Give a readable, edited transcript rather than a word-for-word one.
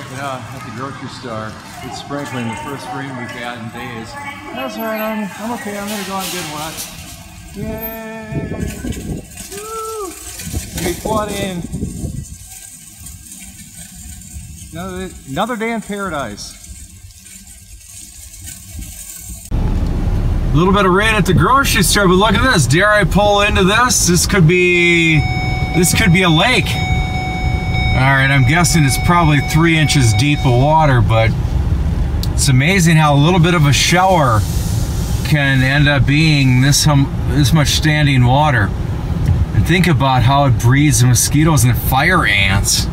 check it out at the grocery store. It's sprinkling, the first rain we've had in days. That's all right, I'm okay. I'm gonna go out and get one. Yay! Woo! Big flooding. Another day in paradise. A little bit of rain at the grocery store, but look at this. Dare I pull into this? This could be a lake. Alright, I'm guessing it's probably 3 inches deep of water, but it's amazing how a little bit of a shower can end up being this much standing water. And think about how it breeds mosquitoes and fire ants.